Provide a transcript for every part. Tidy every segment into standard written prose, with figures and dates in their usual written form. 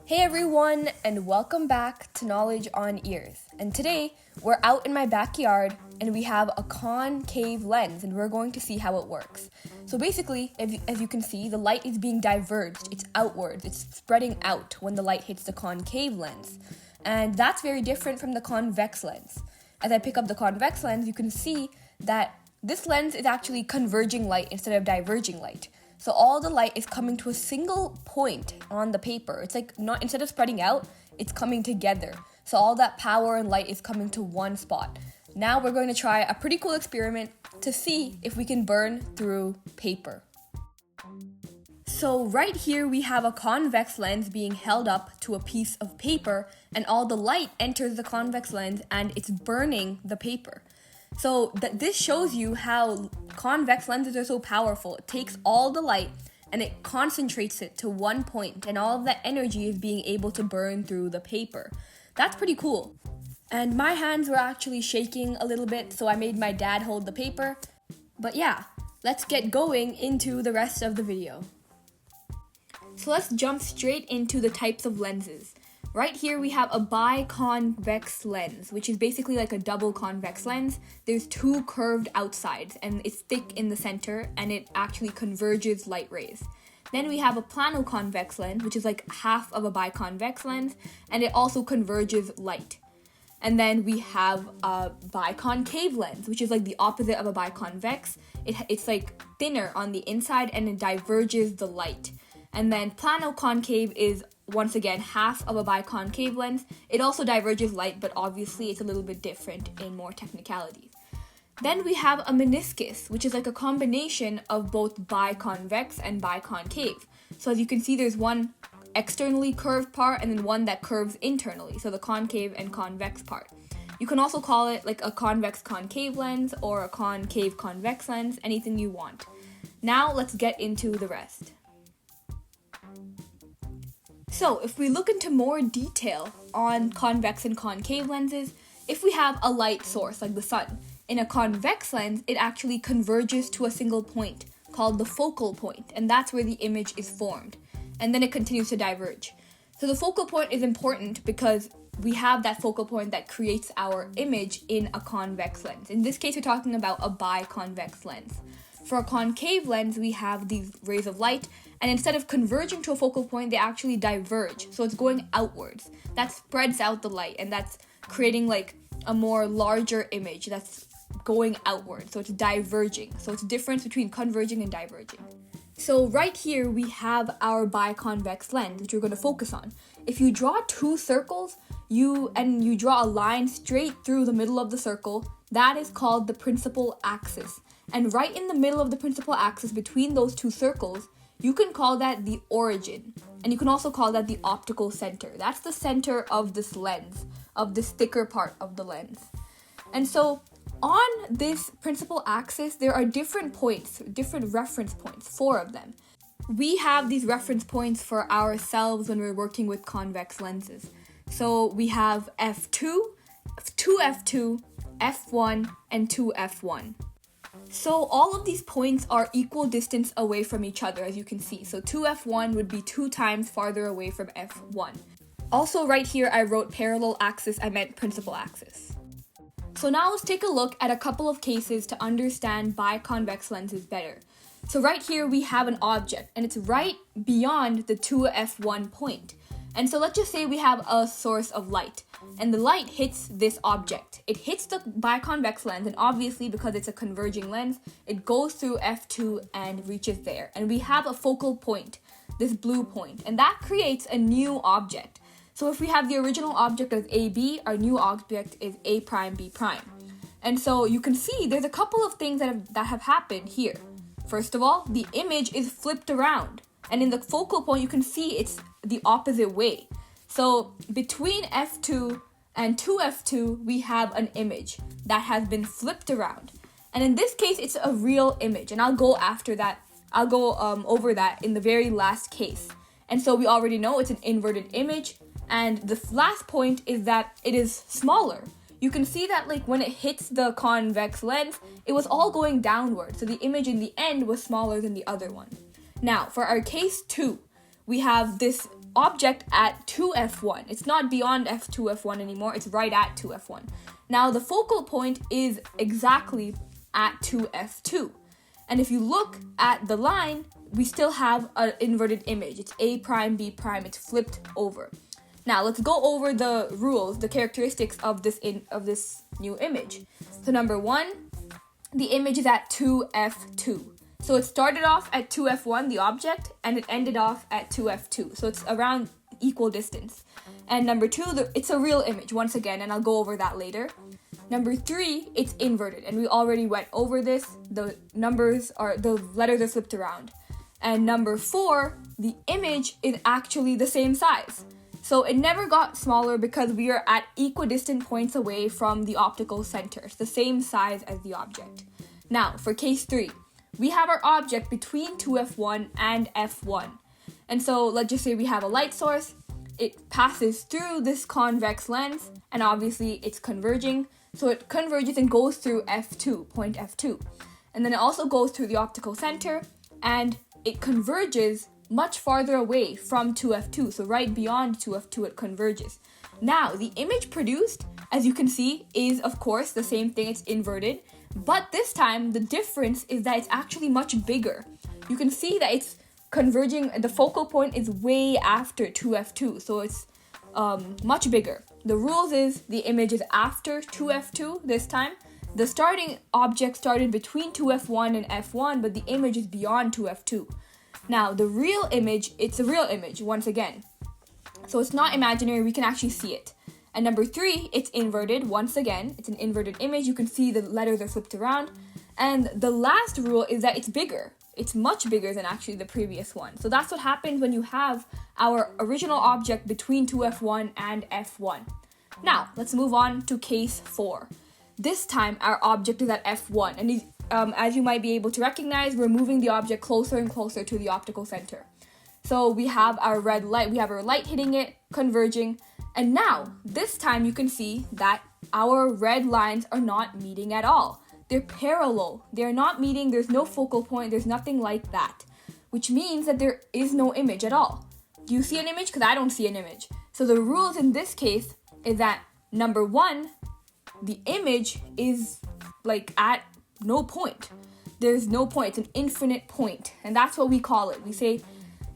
Hey everyone, and welcome back to Knowledge on Ears. And today, we're out in my backyard and we have a concave lens and we're going to see how it works. So basically, as you can see, the light is being diverged, it's outwards, it's spreading out when the light hits the concave lens. And that's very different from the convex lens. As I pick up the convex lens, you can see that this lens is actually converging light instead of diverging light. So all the light is coming to a single point on the paper. It's like not instead of spreading out, it's coming together. So all that power and light is coming to one spot. Now we're going to try a pretty cool experiment to see if we can burn through paper. So right here we have a convex lens being held up to a piece of paper, and all the light enters the convex lens and it's burning the paper. So this shows you how convex lenses are so powerful. It takes all the light and it concentrates it to one point, and all of that energy is being able to burn through the paper. That's pretty cool. And my hands were actually shaking a little bit, so I made my dad hold the paper. But yeah, let's get going into the rest of the video. So let's jump straight into the types of lenses. Right here we have a biconvex lens, which is basically like a double convex lens. There's two curved outsides and it's thick in the center and it actually converges light rays. Then we have a planoconvex lens, which is like half of a biconvex lens, and it also converges light. And then we have a biconcave lens, which is like the opposite of a biconvex. It's like thinner on the inside and it diverges the light. And then planoconcave is once again half of a biconcave lens. It also diverges light, but obviously it's a little bit different in more technicalities. Then we have a meniscus, which is like a combination of both biconvex and biconcave. So as you can see, there's one externally curved part and then one that curves internally, so the concave and convex part. You can also call it like a convex concave lens or a concave convex lens, anything you want. Now let's get into the rest. So if we look into more detail on convex and concave lenses, if we have a light source like the sun, in a convex lens, it actually converges to a single point called the focal point, and that's where the image is formed. And then it continues to diverge. So the focal point is important because we have that focal point that creates our image in a convex lens. In this case, we're talking about a biconvex lens. For a concave lens, we have these rays of light, and instead of converging to a focal point, they actually diverge. So it's going outwards. That spreads out the light, and that's creating like a more larger image that's going outward. So it's diverging. So it's a difference between converging and diverging. So right here, we have our biconvex lens, which we're going to focus on. If you draw two circles, you draw a line straight through the middle of the circle, that is called the principal axis. And right in the middle of the principal axis between those two circles, you can call that the origin. And you can also call that the optical center. That's the center of this lens, of this thicker part of the lens. And so on this principal axis, there are different points, different reference points, 4 of them. We have these reference points for ourselves when we're working with convex lenses. So we have f2, 2f2, f1, and 2f1. So all of these points are equal distance away from each other, as you can see. So 2f1 would be 2 times farther away from f1. Also right here, I wrote parallel axis, I meant principal axis. So now let's take a look at a couple of cases to understand biconvex lenses better. So right here we have an object, and it's right beyond the 2f1 point. And so let's just say we have a source of light, and the light hits this object. It hits the biconvex lens, and obviously because it's a converging lens, it goes through f2 and reaches there. And we have a focal point, this blue point, and that creates a new object. So if we have the original object as AB, our new object is A prime B prime. And so you can see there's a couple of things that have happened here. First of all, the image is flipped around. And in the focal point, you can see it's the opposite way. So between f2 and 2f2, we have an image that has been flipped around. And in this case, it's a real image. And I'll go over that in the very last case. And so we already know it's an inverted image. And the last point is that it is smaller. You can see that like when it hits the convex lens, it was all going downward. So the image in the end was smaller than the other one. Now, for our case 2, we have this object at 2f1. It's not beyond f2f1 anymore. It's right at 2f1. Now the focal point is exactly at 2f2. And if you look at the line, we still have an inverted image. It's A prime, B prime. It's flipped over. Now let's go over the rules, the characteristics of this new image. So number one, the image is at 2f2. So it started off at 2f1, the object, and it ended off at 2f2. So it's around equal distance. And number two, it's a real image, once again, and I'll go over that later. Number three, it's inverted, and we already went over this. The letters are flipped around. And number four, the image is actually the same size. So it never got smaller because we are at equidistant points away from the optical center. It's the same size as the object. Now, for case 3, we have our object between 2f1 and f1. And so let's just say we have a light source. It passes through this convex lens, and obviously it's converging. So it converges and goes through f2, point f2. And then it also goes through the optical center, and it converges much farther away from 2f2. So right beyond 2f2 it converges. Now, the image produced, as you can see, is of course the same thing. It's inverted. But this time, the difference is that it's actually much bigger. You can see that it's converging, the focal point is way after 2f2, so it's much bigger. The rules is the image is after 2f2 this time. The starting object started between 2f1 and f1, but the image is beyond 2f2. Now, the real image, it's a real image, once again. So it's not imaginary, we can actually see it. And number 3, it's inverted, once again. It's an inverted image. You can see the letters are flipped around. And the last rule is that it's bigger. It's much bigger than actually the previous one. So that's what happens when you have our original object between 2f1 and f1. Now, let's move on to case 4. This time, our object is at f1. And as you might be able to recognize, we're moving the object closer and closer to the optical center. So we have our red light. We have our light hitting it, converging. And now, this time you can see that our red lines are not meeting at all. They're parallel. They're not meeting. There's no focal point. There's nothing like that, which means that there is no image at all. Do you see an image? Because I don't see an image. So the rules in this case is that number 1, the image is like at no point. There's no point. It's an infinite point. And that's what we call it. We say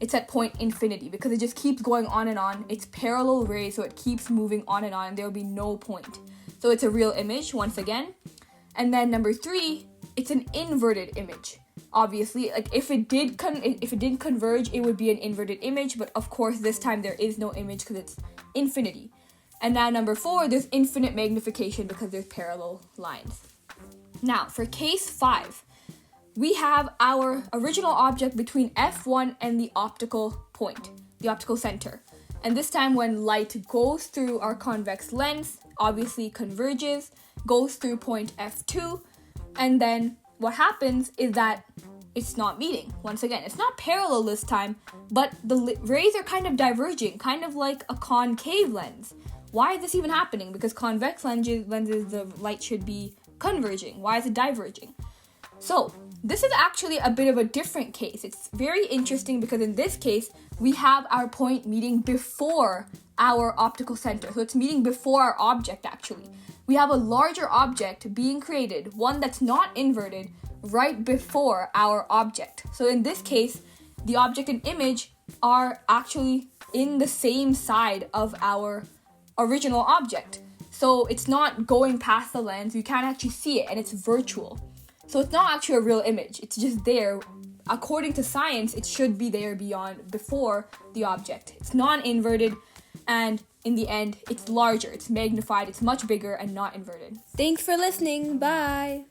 it's at point infinity because it just keeps going on and on. It's parallel rays, so it keeps moving on and on, and there will be no point. So it's a real image, once again. And then number 3, it's an inverted image. Obviously, like if it did converge, it would be an inverted image, but of course this time there is no image because it's infinity. And now number 4, there's infinite magnification because there's parallel lines. Now, for case 5, we have our original object between f1 and the optical point, the optical center. And this time when light goes through our convex lens, obviously converges, goes through point f2, and then what happens is that it's not meeting. Once again, it's not parallel this time, but the rays are kind of diverging, kind of like a concave lens. Why is this even happening? Because convex lenses, the light should be converging. Why is it diverging? So, this is actually a bit of a different case. It's very interesting because in this case, we have our point meeting before our optical center. So it's meeting before our object, actually. We have a larger object being created, one that's not inverted, right before our object. So in this case, the object and image are actually in the same side of our original object. So it's not going past the lens. You can't actually see it, and it's virtual. So it's not actually a real image. It's just there. According to science, it should be there before the object. It's non-inverted, and in the end, it's larger, it's magnified, it's much bigger and not inverted. Thanks for listening. Bye.